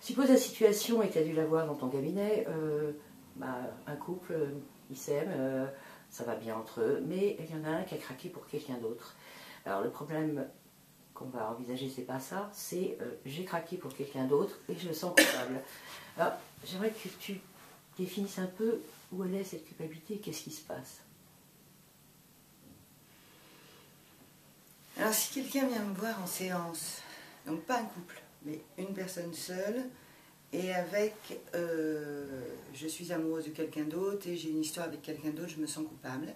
Suppose la situation, et tu as dû la voir dans ton cabinet, un couple, ils s'aiment, ça va bien entre eux, mais il y en a un qui a craqué pour quelqu'un d'autre. Alors le problème qu'on va envisager, c'est pas ça, c'est j'ai craqué pour quelqu'un d'autre et je me sens coupable. Alors j'aimerais que tu définisses un peu où elle est cette culpabilité et qu'est-ce qui se passe. Alors si quelqu'un vient me voir en séance, donc pas un couple, mais une personne seule, et avec je suis amoureuse de quelqu'un d'autre et j'ai une histoire avec quelqu'un d'autre, je me sens coupable.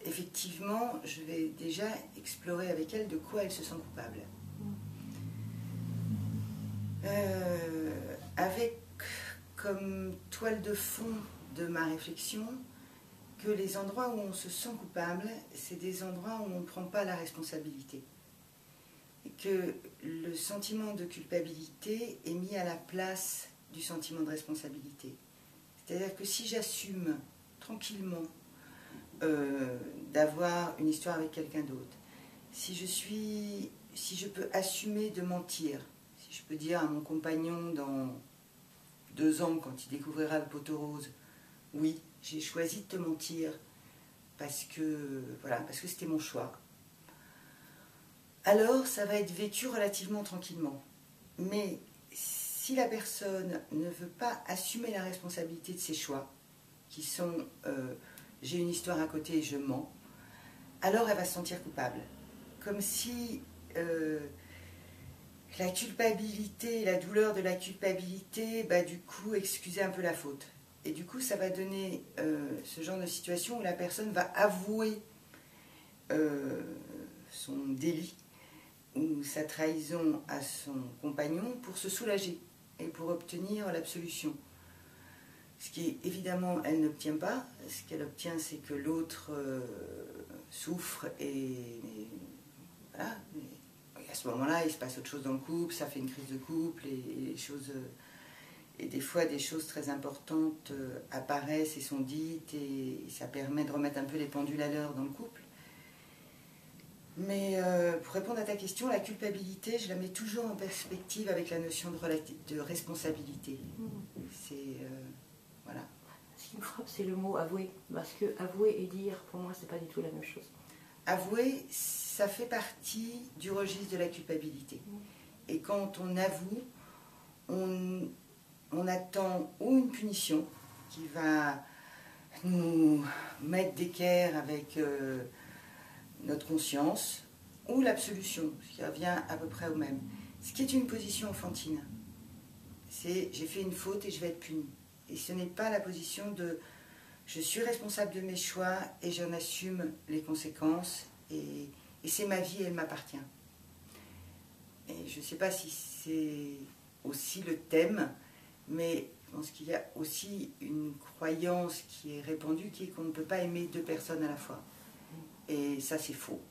Effectivement, je vais déjà explorer avec elle de quoi elle se sent coupable. Avec comme toile de fond de ma réflexion que les endroits où on se sent coupable, c'est des endroits où on ne prend pas la responsabilité. Et que le sentiment de culpabilité est mis à la place du sentiment de responsabilité. C'est-à-dire que si j'assume tranquillement d'avoir une histoire avec quelqu'un d'autre, si je peux assumer de mentir, si je peux dire à mon compagnon dans 2 ans, quand il découvrira le poteau rose, oui, j'ai choisi de te mentir parce que c'était mon choix, alors ça va être vécu relativement tranquillement. Mais si la personne ne veut pas assumer la responsabilité de ses choix, qui sont j'ai une histoire à côté et je mens, alors elle va se sentir coupable. Comme si la culpabilité, la douleur de la culpabilité, du coup, excusait un peu la faute. Et du coup, ça va donner ce genre de situation où la personne va avouer son délit ou sa trahison à son compagnon pour se soulager et pour obtenir l'absolution. Ce qui, évidemment, elle n'obtient pas. Ce qu'elle obtient, c'est que l'autre souffre et voilà. Et à ce moment-là, il se passe autre chose dans le couple, ça fait une crise de couple et des fois des choses très importantes apparaissent et sont dites et ça permet de remettre un peu les pendules à l'heure dans le couple. Mais pour répondre à ta question, la culpabilité, je la mets toujours en perspective avec la notion de responsabilité. C'est voilà. Ce qui me frappe, c'est le mot avouer, parce que avouer et dire, pour moi, c'est pas du tout la même chose. Avouer, ça fait partie du registre de la culpabilité. Et quand on avoue, on attend ou une punition qui va nous mettre d'équerre avec notre conscience, ou l'absolution, ce qui revient à peu près au même. Ce qui est une position enfantine. C'est j'ai fait une faute et je vais être puni. Et ce n'est pas la position de je suis responsable de mes choix et j'en assume les conséquences et c'est ma vie et elle m'appartient. Et je ne sais pas si c'est aussi le thème, mais je pense qu'il y a aussi une croyance qui est répandue qui est qu'on ne peut pas aimer 2 personnes à la fois. Et ça, c'est faux.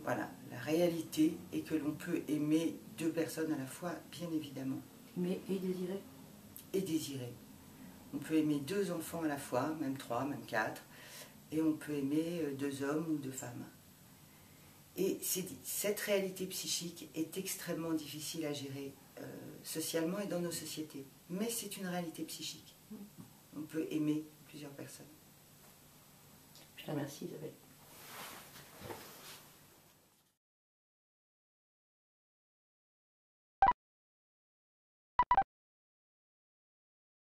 Voilà, la réalité est que l'on peut aimer 2 personnes à la fois, bien évidemment. Mais et désirer. Et désirer. On peut aimer 2 enfants à la fois, même 3, même 4, et on peut aimer 2 hommes ou 2 femmes. Et cette réalité psychique est extrêmement difficile à gérer socialement et dans nos sociétés. Mais c'est une réalité psychique. On peut aimer plusieurs personnes. Je te remercie, Isabelle.